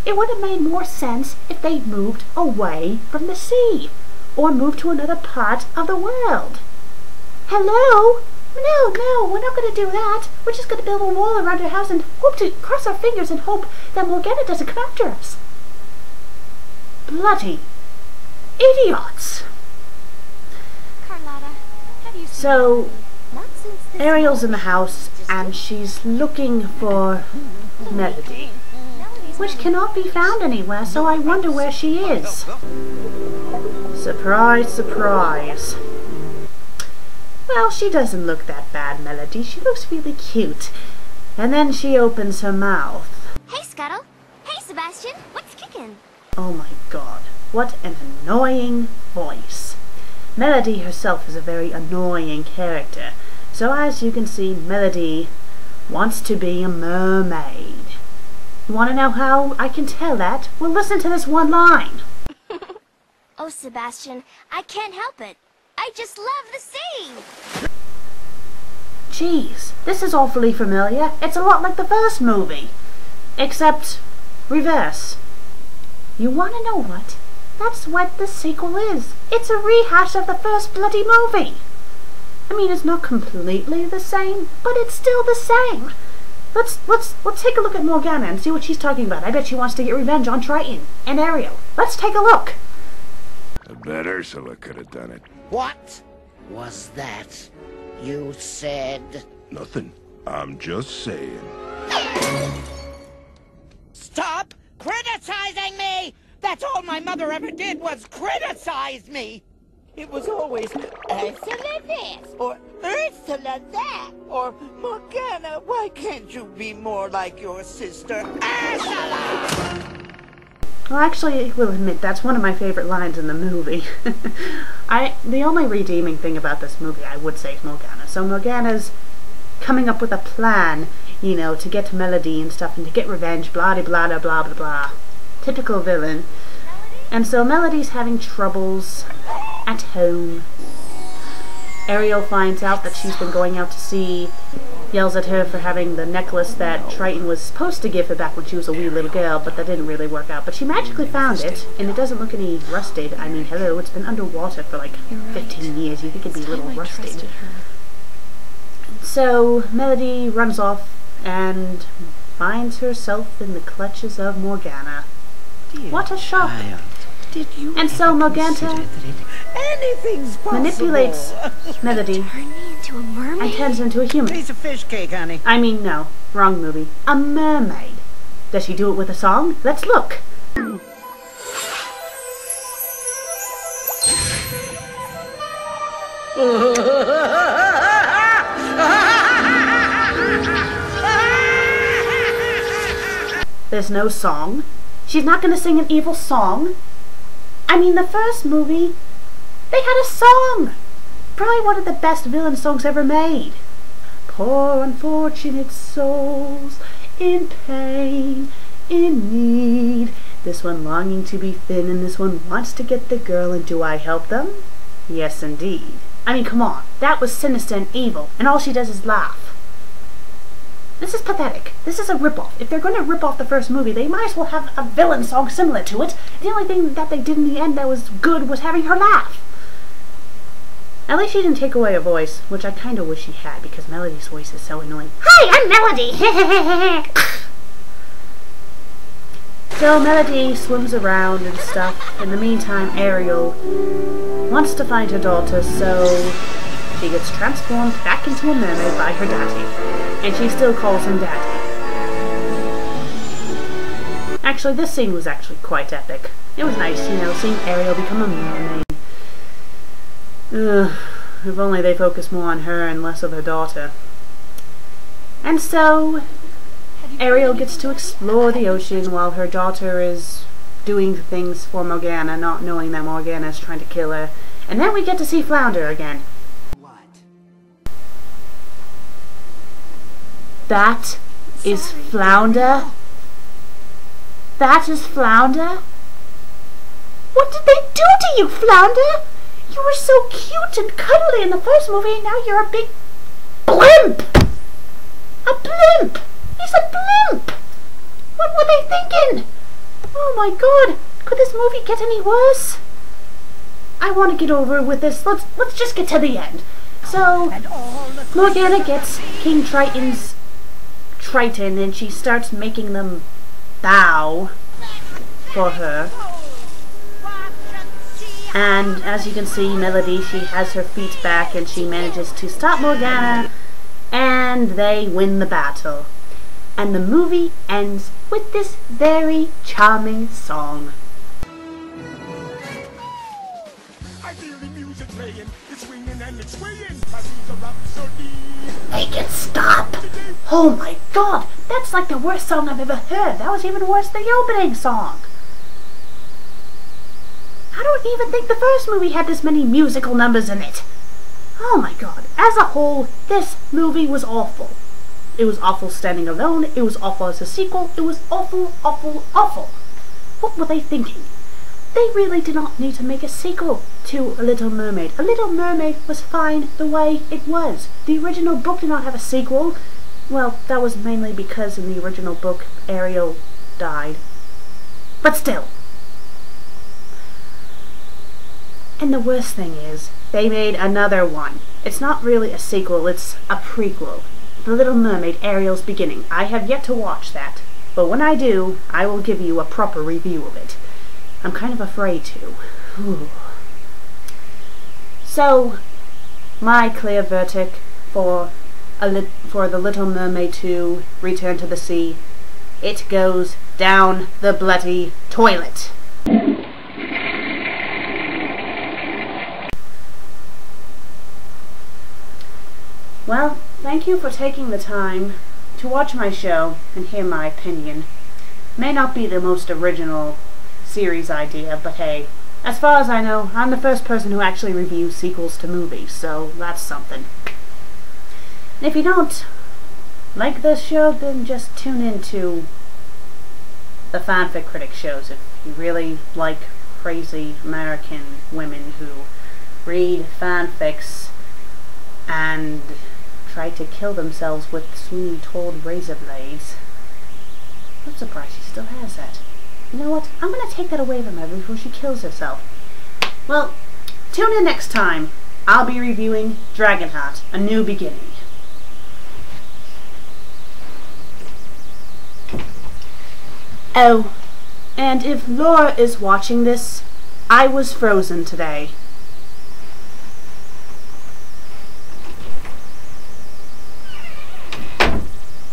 It would have made more sense if they moved away from the sea, or moved to another part of the world. Hello? No, we're not going to do that. We're just going to build a wall around our house and hope to cross our fingers and hope that Morgana doesn't come after us. Bloody idiots. Carlotta, have you seen So, Not since this Ariel's in the house and she's looking for Melody, which cannot be found anywhere, so I wonder where she is. Surprise, surprise. Well, she doesn't look that bad, Melody. She looks really cute. And then she opens her mouth. Hey, Scuttle. Hey, Sebastian. What's kicking? Oh my god, what an annoying voice. Melody herself is a very annoying character. So as you can see, Melody wants to be a mermaid. You want to know how I can tell that? Well, listen to this one line. Oh, Sebastian, I can't help it. I just love the sea. Jeez, this is awfully familiar. It's a lot like the first movie. Except, reverse. You want to know what? That's what the sequel is. It's a rehash of the first bloody movie. I mean, it's not completely the same, but it's still the same. Let's take a look at Morgana and see what she's talking about. I bet she wants to get revenge on Triton and Ariel. Let's take a look. I bet Ursula could have done it. What was that you said? Nothing. I'm just saying. Stop criticizing me! That's all my mother ever did was criticize me! It was always Ursula this, or Ursula that, or Morgana, why can't you be more like your sister, Ursula? Well, actually, I will admit, that's one of my favorite lines in the movie. The only redeeming thing about this movie, I would say, is Morgana. So Morgana's coming up with a plan, you know, to get to Melody and stuff, and to get revenge, blah de blah blah blah blah blah. Typical villain. And so Melody's having troubles at home. Ariel finds out that she's been going out to sea, yells at her for having the necklace that Triton was supposed to give her back when she was a wee little girl, but that didn't really work out. But she magically found it, and it doesn't look any rusted. I mean, hello, it's been underwater for like 15 years. You think it'd be a little rusted. So Melody runs off and finds herself in the clutches of Morgana. What a shock! Did you And so Morgana anything's possible. manipulates Melody Turn me into a mermaid? and turns into a human. Piece of fish cake, honey. I mean, no, wrong movie. A mermaid. Does she do it with a song? Let's look. There's no song. She's not going to sing an evil song. I mean, the first movie, they had a song. Probably one of the best villain songs ever made. Poor unfortunate souls in pain, in need. This one longing to be thin, and this one wants to get the girl, and do I help them? Yes, indeed. I mean, come on. That was sinister and evil, and all she does is laugh. This is pathetic. This is a ripoff. If they're going to rip off the first movie, they might as well have a villain song similar to it. The only thing that they did in the end that was good was having her laugh. At least she didn't take away her voice, which I kind of wish she had, because Melody's voice is so annoying. Hi, I'm Melody! So Melody swims around and stuff. In the meantime, Ariel wants to find her daughter, so she gets transformed back into a mermaid by her daddy. And she still calls him Daddy. Actually, this scene was actually quite epic. It was nice, you know, seeing Ariel become a mermaid. If only they focused more on her and less of her daughter. And so, Ariel gets to explore the ocean while her daughter is doing things for Morgana, not knowing that Morgana is trying to kill her. And then we get to see Flounder again. That is Flounder? That is Flounder? What did they do to you, Flounder? You were so cute and cuddly in the first movie, and now you're a big blimp! A blimp! He's a blimp! What were they thinking? Oh my god! Could this movie get any worse? I want to get over with this. Let's just get to the end. So, Morgana gets King Triton's Triton and she starts making them bow for her. And as you can see, Melody, she has her feet back and she manages to stop Morgana and they win the battle. And the movie ends with this very charming song. I feel the music playing, it's swinging and it's swaying. I feel the rhapsody. Make it stop! Oh my god, that's like the worst song I've ever heard. That was even worse than the opening song. I don't even think the first movie had this many musical numbers in it. Oh my god, as a whole, this movie was awful. It was awful standing alone, it was awful as a sequel, it was awful, awful, awful. What were they thinking? They really did not need to make a sequel to A Little Mermaid. A Little Mermaid was fine the way it was. The original book did not have a sequel. Well, that was mainly because in the original book, Ariel died. But still. And the worst thing is, they made another one. It's not really a sequel, it's a prequel. The Little Mermaid, Ariel's Beginning. I have yet to watch that, but when I do, I will give you a proper review of it. I'm kind of afraid to. Whew. So, my clear verdict for The Little Mermaid 2, Return to the Sea, it goes down the bloody toilet. Well, thank you for taking the time to watch my show and hear my opinion. May not be the most original series idea, but hey, as far as I know, I'm the first person who actually reviews sequels to movies, so that's something. And if you don't like this show, then just tune into the Fanfic Critic shows if you really like crazy American women who read fanfics and try to kill themselves with Sweeney Todd razor blades. I'm surprised she still has that. You know what? I'm going to take that away from her before she kills herself. Well, tune in next time. I'll be reviewing Dragonheart, A New Beginning. Oh, and if Laura is watching this, I was frozen today.